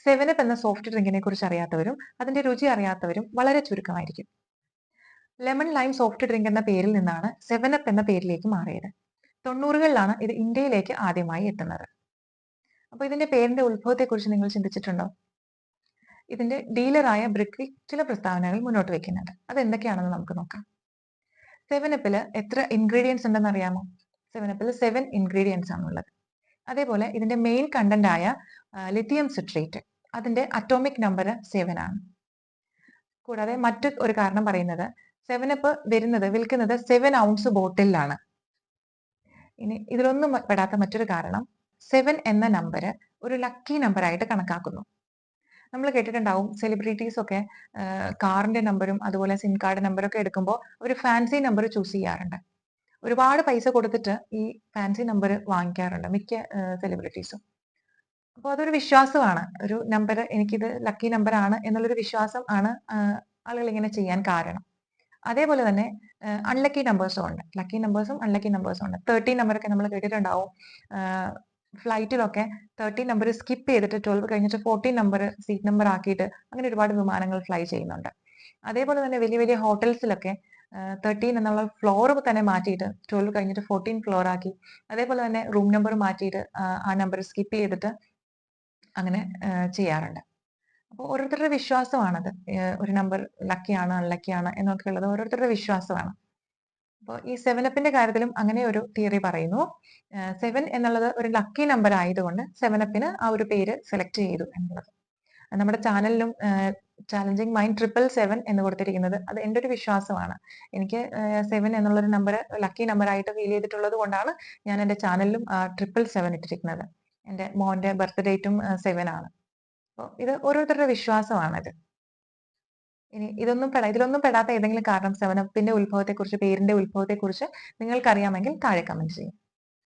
Seven up എന്ന soft ഡ്രിങ്കിനെ കുറിച്ച് അറിയാത്തവരും അതിന്റെ രുചി അറിയാത്തവരും വളരെ ചുരുക്കമായിരിക്കും. ലെമൺ ലൈം സോഫ്റ്റ് ഡ്രിങ്ക് എന്ന പേരിൽ നിന്നാണ് സെവനപ്പ് എന്ന പേരിലേക്ക് മാറിയത്. 90കളിലാണ് ഇത് ഇന്ത്യയിലേക്ക് ആദ്യമായി എത്തുന്നത്. അപ്പൊ ഇതിന്റെ പേരിന്റെ ഉത്ഭവത്തെക്കുറിച്ച് നിങ്ങൾ ചിന്തിച്ചിട്ടുണ്ടോ? ഇതിന്റെ ഡീലറായ ബ്രിക്വി ചില പ്രസ്താവനകൾ മുന്നോട്ട് വെക്കുന്നുണ്ട്. അത് എന്തൊക്കെയാണെന്ന് നമുക്ക് നോക്കാം. സെവനപ്പില് എത്ര ഇൻഗ്രീഡിയൻസ് ഉണ്ടെന്ന് അറിയാമോ? സെവനപ്പിൽ 7 ഇൻഗ്രീഡിയൻസ് ആണുള്ളത്. അതേപോലെ ഇതിന്റെ മെയിൻ കണ്ടന്റ് ആയ ലിത്തിയം സിട്രേറ്റ് അതിന്റെ അറ്റോമിക് നമ്പർ 7 ആണ്. കൂടാതെ മറ്റു ഒരു കാരണം പറയുന്നത് സെവനപ്പ് വിൽക്കുന്നത് 7 ഔൺസ് ബോട്ടിലാണ്. ഇനി ഇതിലൊന്നും പെടാത്ത മറ്റൊരു കാരണം 7 എന്ന നമ്പർ ഒരു ലക്കി നമ്പർ ആയിട്ട് കണക്കാക്കുന്നു. നമ്മൾ കേട്ടിട്ടുണ്ടാവും സെലിബ്രിറ്റീസ് ഒക്കെ കാറിന്റെ നമ്പറും അതുപോലെ സിം കാർഡ് നമ്പറും ഒക്കെ എടുക്കുമ്പോൾ ഒരു ഫാൻസി നമ്പർ ചൂസ് ചെയ്യാറുണ്ട്. ഒരുപാട് പൈസ കൊടുത്തിട്ട് ഈ ഫാൻസി നമ്പർ വാങ്ങിക്കാറുണ്ട് മിക്ക സെലിബ്രിറ്റീസും. അപ്പോൾ അതൊരു വിശ്വാസമാണ്. ഒരു നമ്പർ എനിക്കിത് ലക്കി നമ്പർ ആണ് എന്നുള്ളൊരു വിശ്വാസം ആണ് ആളുകൾ ഇങ്ങനെ ചെയ്യാൻ കാരണം. അതേപോലെ തന്നെ അൺലക്കി നമ്പേഴ്സും ഉണ്ട്. ലക്കി നമ്പേഴ്സും അൺലക്കി നമ്പേഴ്സും ഉണ്ട്. 13 നമ്പറൊക്കെ നമ്മൾ കേട്ടിട്ടുണ്ടാവും. ഫ്ലൈറ്റിലൊക്കെ 13 നമ്പർ സ്കിപ്പ് ചെയ്തിട്ട് 12 കഴിഞ്ഞിട്ട് 14 നമ്പർ സീറ്റ് നമ്പർ ആക്കിയിട്ട് അങ്ങനെ ഒരുപാട് വിമാനങ്ങൾ ഫ്ലൈ ചെയ്യുന്നുണ്ട്. അതേപോലെ തന്നെ വലിയ വലിയ ഹോട്ടൽസിലൊക്കെ 13 എന്നുള്ള ഫ്ലോർ തന്നെ മാറ്റിയിട്ട് 12 കഴിഞ്ഞിട്ട് 14 ഫ്ലോർ ആക്കി. അതേപോലെ തന്നെ റൂം നമ്പർ മാറ്റിയിട്ട് ആ നമ്പർ സ്കിപ്പ് ചെയ്തിട്ട് അങ്ങനെ ചെയ്യാറുണ്ട്. അപ്പോൾ ഓരോരുത്തരുടെ വിശ്വാസമാണത്. ഒരു നമ്പർ ലക്കിയാണ് അൺലക്കിയാണ് എന്നൊക്കെ ഉള്ളത് ഓരോരുത്തരുടെ വിശ്വാസമാണ്. അപ്പോൾ ഈ 7അപ്പിന്റെ കാര്യത്തിലും അങ്ങനെ ഒരു തിയറി പറയുന്നു. 7 എന്നുള്ളത് ഒരു ലക്കി നമ്പർ ആയതുകൊണ്ട് 7അപ്പിന് ആ ഒരു പേര് സെലക്ട് ചെയ്തു എന്നുള്ളത്. നമ്മുടെ ചാനലിലും ചാലഞ്ചിങ് മൈൻഡ് 777 എന്ന് കൊടുത്തിരിക്കുന്നത് അത് എൻ്റെ ഒരു വിശ്വാസമാണ്. എനിക്ക് 7 എന്നുള്ളൊരു നമ്പർ ലക്കി നമ്പർ ആയിട്ട് ഫീൽ ചെയ്തിട്ടുള്ളത് കൊണ്ടാണ് ഞാൻ എൻ്റെ ചാനലിലും 777 ഇട്ടിരിക്കുന്നത്. എൻ്റെ മോന്റെ ബർത്ത് ഡേറ്റും 7 ആണ്. അപ്പോൾ ഇത് ഓരോരുത്തരുടെ വിശ്വാസമാണിത്. ഇനി ഇതിലൊന്നും പെടാത്ത ഏതെങ്കിലും കാരണം 7അപ്പിന്റെ ഉത്ഭവത്തെക്കുറിച്ച്, പേരിന്റെ ഉത്ഭവത്തെക്കുറിച്ച് നിങ്ങൾക്ക് അറിയാമെങ്കിൽ താഴെ കമന്റ് ചെയ്യും.